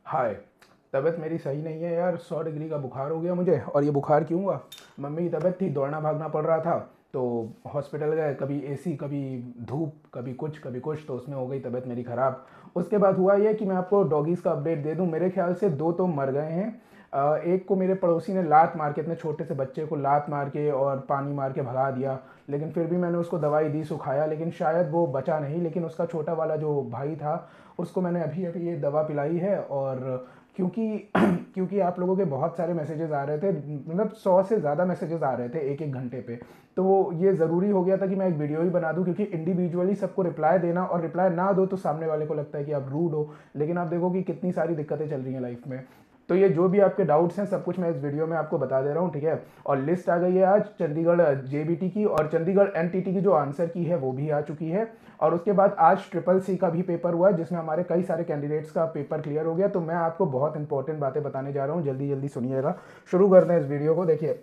हाय। तबीयत मेरी सही नहीं है यार, 100 डिग्री का बुखार हो गया मुझे। और ये बुखार क्यों हुआ? मम्मी की तबीयत थी, दौड़ना भागना पड़ रहा था, तो हॉस्पिटल गए। कभी एसी, कभी धूप, कभी कुछ, तो उसमें हो गई तबीयत मेरी ख़राब। उसके बाद हुआ ये कि मैं आपको डॉगीज़ का अपडेट दे दूं। मेरे ख्याल से दो तो मर गए हैं। एक को मेरे पड़ोसी ने लात मार के, इतने छोटे से बच्चे को लात मार के और पानी मार के भगा दिया। लेकिन फिर भी मैंने उसको दवाई दी, सुखाया, लेकिन शायद वो बचा नहीं। लेकिन उसका छोटा वाला जो भाई था, उसको मैंने अभी अभी ये दवा पिलाई है। और क्योंकि क्योंकि आप लोगों के बहुत सारे मैसेजेस आ रहे थे, मतलब 100 से ज़्यादा मैसेजेस आ रहे थे एक एक घंटे पे। तो ये ज़रूरी हो गया था कि मैं एक वीडियो ही बना दूं, क्योंकि इंडिविजुअली सबको रिप्लाई देना, और रिप्लाई ना दो तो सामने वाले को लगता है कि आप रूड हो। लेकिन आप देखो कि कितनी सारी दिक्कतें चल रही हैं लाइफ में। तो ये जो भी आपके डाउट्स हैं, सब कुछ मैं इस वीडियो में आपको बता दे रहा हूँ, ठीक है। और लिस्ट आ गई है आज चंडीगढ़ जेबीटी की, और चंडीगढ़ एनटीटी की जो आंसर की है वो भी आ चुकी है। और उसके बाद आज ट्रिपल सी का भी पेपर हुआ है, जिसमें हमारे कई सारे कैंडिडेट्स का पेपर क्लियर हो गया। तो मैं आपको बहुत इंपॉर्टेंट बातें बताने जा रहा हूँ, जल्दी जल्दी सुनिएगा। शुरू करते हैं इस वीडियो को। देखिए,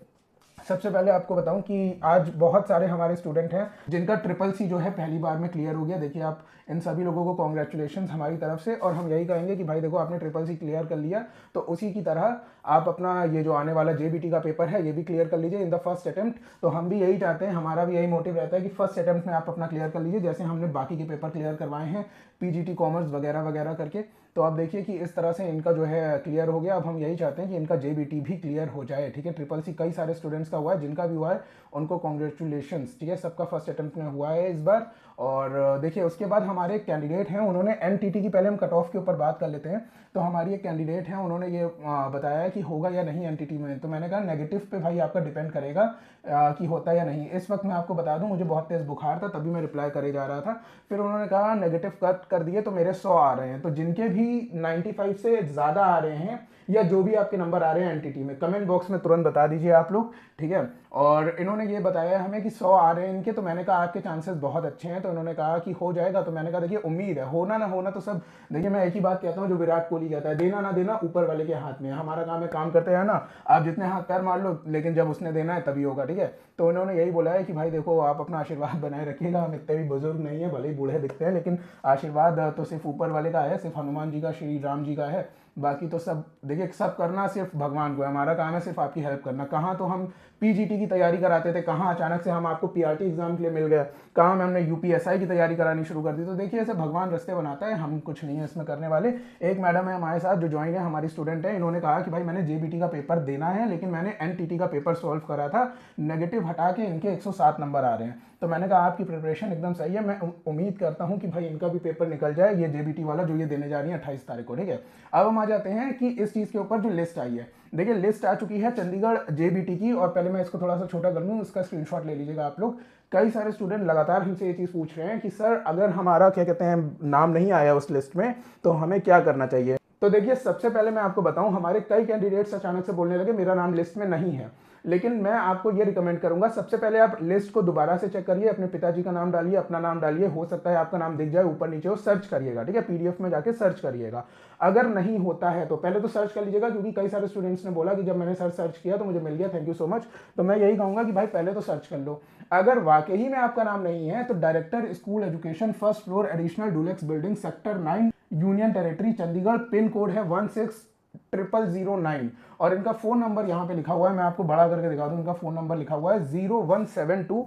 सबसे पहले आपको बताऊं कि आज बहुत सारे हमारे स्टूडेंट हैं जिनका ट्रिपल सी जो है पहली बार में क्लियर हो गया। देखिए, आप इन सभी लोगों को कॉन्ग्रेचुलेशन हमारी तरफ से। और हम यही कहेंगे कि भाई देखो, आपने ट्रिपल सी क्लियर कर लिया, तो उसी की तरह आप अपना ये जो आने वाला जेबीटी का पेपर है ये भी क्लियर कर लीजिए इन द फर्स्ट अटेम्प्ट। तो हम भी यही चाहते हैं, हमारा भी यही मोटिव रहता है कि फर्स्ट अटेम्प्ट में आप अपना क्लियर कर लीजिए, जैसे हमने बाकी के पेपर क्लियर करवाए हैं, पीजीटी कॉमर्स वगैरह वगैरह करके। तो आप देखिए कि इस तरह से इनका जो है क्लियर हो गया। अब हम यही चाहते हैं कि इनका जेबीटी भी क्लियर हो जाए, ठीक है। ट्रिपल सी कई सारे स्टूडेंट्स का हुआ है, जिनका भी हुआ है उनको कॉन्ग्रेचुलेशंस, ठीक है। सबका फर्स्ट अटेम्प्ट में हुआ है इस बार। और देखिए, उसके बाद हमारे कैंडिडेट हैं, उन्होंने एनटीटी की, पहले हम कट ऑफ के ऊपर बात कर लेते हैं। तो हमारी एक कैंडिडेट हैं, उन्होंने ये बताया है कि होगा या नहीं एनटीटी में। तो मैंने कहा नेगेटिव पे भाई आपका डिपेंड करेगा कि होता है या नहीं। इस वक्त मैं आपको बता दूं, मुझे बहुत तेज बुखार था, तभी मैं रिप्लाई करे जा रहा था। फिर उन्होंने कहा नेगेटिव कट कर दिए तो मेरे 100 आ रहे हैं। तो जिनके भी 95 से ज़्यादा आ रहे हैं, या जो भी आपके नंबर आ रहे हैं एनटीटी में, कमेंट बॉक्स में तुरंत बता दीजिए आप लोग, ठीक है। और इन्होंने ये बताया हमें कि 100 आ रहे हैं इनके। तो मैंने कहा आपके चांसेस बहुत अच्छे हैं। तो इन्होंने कहा कि हो जाएगा। तो मैंने कहा देखिए, उम्मीद है, होना ना होना तो सब, देखिए मैं एक ही बात कहता हूँ जो विराट कोहली कहता है, देना ना देना ऊपर वाले के हाथ में है। हमारा काम है काम करते हैं ना, आप जितने हाथ पैर मार लो, लेकिन जब उसने देना है तभी होगा, ठीक है। तो उन्होंने यही बोला है कि भाई देखो, आप अपना आशीर्वाद बनाए रखिएगा। हम इतने भी बुजुर्ग नहीं है, भले ही बूढ़े दिखते हैं, लेकिन आशीर्वाद तो सिर्फ ऊपर वाले का है, सिर्फ हनुमान जी का, श्री राम जी का है। बाकी तो सब देखिए, सब करना सिर्फ भगवान को है। हमारा काम है सिर्फ आपकी हेल्प करना। कहाँ तो हम पीजीटी की तैयारी कराते थे, कहाँ अचानक से हम आपको पीआरटी एग्जाम के लिए मिल गए, कहाँ में हमने यूपीएसआई की तैयारी करानी शुरू कर दी। तो देखिए, ऐसे भगवान रास्ते बनाता है, हम कुछ नहीं है इसमें करने वाले। एक मैडम है हमारे साथ जो ज्वाइन है, हमारी स्टूडेंट है, इन्होंने कहा कि भाई मैंने जेबीटी का पेपर देना है, लेकिन मैंने एनटीटी का पेपर सॉल्व करा था, नेगेटिव हटा के इनके 107 नंबर आ रहे हैं। तो मैंने कहा आपकी प्रिपरेशन एकदम सही है, मैं उम्मीद करता हूं कि भाई इनका भी पेपर निकल जाए, ये जेबीटी वाला जो ये देने जा रही है 28 तारीख को, ठीक है। अब हम आ जाते हैं कि इस चीज़ के ऊपर जो लिस्ट आई है। देखिए, लिस्ट आ चुकी है चंडीगढ़ जेबीटी की। और पहले मैं इसको थोड़ा सा छोटा कर दूं, इसका स्क्रीनशॉट ले लीजिएगा आप लोग। कई सारे स्टूडेंट लगातार हमसे ये चीज़ पूछ रहे हैं कि सर, अगर हमारा क्या कहते हैं नाम नहीं आया उस लिस्ट में, तो हमें क्या करना चाहिए। तो देखिए, सबसे पहले मैं आपको बताऊं, हमारे कई कैंडिडेट्स अचानक से बोलने लगे मेरा नाम लिस्ट में नहीं है। लेकिन मैं आपको ये रिकमेंड करूंगा, सबसे पहले आप लिस्ट को दोबारा से चेक करिए, अपने पिताजी का नाम डालिए, अपना नाम डालिए, हो सकता है आपका नाम दिख जाए ऊपर नीचे हो, सर्च करिएगा, ठीक है। पीडीएफ में जाके सर्च करिएगा। अगर नहीं होता है तो पहले तो सर्च कर लीजिएगा, क्योंकि कई सारे स्टूडेंट्स ने बोला कि जब मैंने सर्च किया तो मुझे मिल गया, थैंक यू सो मच। तो मैं यही कहूंगा कि भाई पहले तो सर्च कर लो। अगर वाकई में आपका नाम नहीं है, तो director school education, first floor, additional duplex building, sector 9, union territory, Chandigarh, pin code है 160009। और इनका फोन नंबर यहाँ पे लिखा हुआ है, मैं आपको बड़ा करके दिखा दूं। इनका फोन नंबर लिखा हुआ है 0172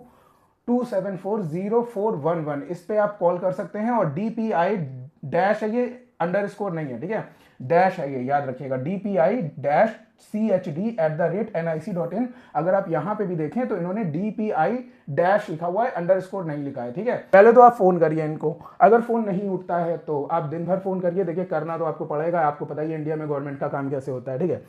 2740411। इस पे आप कॉल कर सकते हैं। और डीपीआई डैश है ये, अंडर स्कोर नहीं है, ठीक है, डैश है ये, याद रखिएगा, डीपीआई डैश chd@nic.in। अगर आप यहां पे भी देखें तो इन्होंने डीपीआई डैश लिखा हुआ है, अंडर स्कोर नहीं लिखा है, ठीक है। पहले तो आप फोन करिए इनको। अगर फोन नहीं उठता है तो आप दिन भर फोन करिए। देखिए, करना तो आपको पड़ेगा, आपको पता ही है इंडिया में गवर्नमेंट का काम कैसे होता है, ठीक है।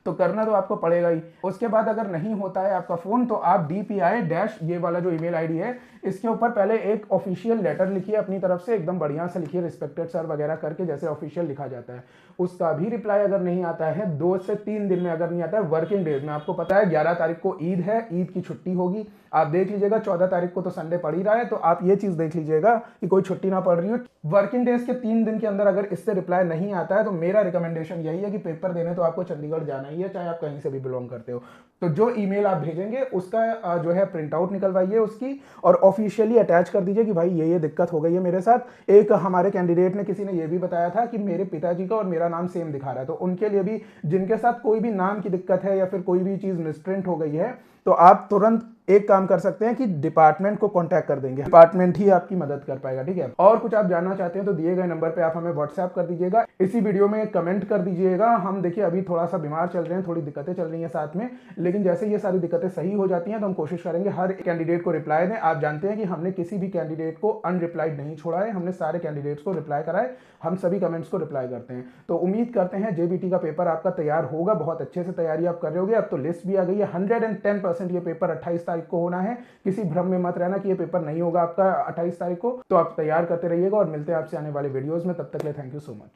तो करना तो आपको पड़ेगा ही। उसके बाद अगर नहीं होता है आपका फोन, तो आप डीपीआई डैश, ये वाला जो ईमेल आईडी है, इसके ऊपर पहले एक ऑफिशियल लेटर लिखिए अपनी तरफ से, एकदम बढ़िया से लिखिए, रिस्पेक्टेड सर वगैरह करके, जैसे ऑफिशियल लिखा जाता है। उसका भी रिप्लाई अगर नहीं आता है 2 से 3 दिन में, अगर नहीं आता है वर्किंग डेज में, आपको पता है 11 तारीख को ईद है, ईद की छुट्टी होगी, आप देख लीजिएगा। 14 तारीख को तो संडे पड़ ही रहा है, तो आप ये चीज देख लीजिएगा कि कोई छुट्टी ना पड़ रही हो। वर्किंग डेज के 3 दिन के अंदर अगर इससे रिप्लाई नहीं आता है, तो मेरा रिकमेंडेशन यही है कि पेपर देने तो आपको चंडीगढ़ जाना ही चाहिए, चाहे आप कहीं से भी बिलोंग करते हो। तो जो ईमेल आप भेजेंगे उसका जो है प्रिंट आउट निकलवाइए उसकी, और ऑफिशियली अटैच कर दीजिए कि भाई ये दिक्कत हो गई है मेरे साथ। एक हमारे कैंडिडेट ने, किसी ने ये भी बताया था कि मेरे पिताजी का और मेरा नाम सेम दिखा रहा है, तो उनके लिए भी जिनके साथ कोई भी नाम की दिक्कत है या फिर कोई भी चीज़ मिसप्रिंट हो गई है, तो आप तुरंत एक काम कर सकते हैं कि डिपार्टमेंट को कांटेक्ट कर देंगे, डिपार्टमेंट ही आपकी मदद कर पाएगा, ठीक है। और कुछ आप जानना चाहते हैं तो दिए गए नंबर पे आप हमें व्हाट्सएप कर दीजिएगा, इसी वीडियो में कमेंट कर दीजिएगा। हम देखिए अभी थोड़ा सा बीमार चल रहे हैं, थोड़ी दिक्कतें चल रही हैं साथ में, लेकिन जैसे ये सारी दिक्कतें सही हो जाती हैं तो हम कोशिश करेंगे हर कैंडिडेट को रिप्लाई दें। आप जानते हैं कि हमने किसी भी कैंडिडेट को अनरिप्लाइड नहीं छोड़ा है, हमने सारे कैंडिडेट्स को रिप्लाई कराए, हम सभी कमेंट्स को रिप्लाई करते हैं। तो उम्मीद करते हैं जेबीटी का पेपर आपका तैयार होगा, बहुत अच्छे से तैयारी आप कर रहे होगे। अब तो लिस्ट भी आ गई है, 110% ये पेपर 28 तारीख को होना है। किसी भ्रम में मत रहना कि ये पेपर नहीं होगा आपका 28 तारीख को। तो आप तैयार करते रहिएगा और मिलते हैं आपसे आने वाले वीडियोस में, तब तक के लिए थैंक यू सो मच।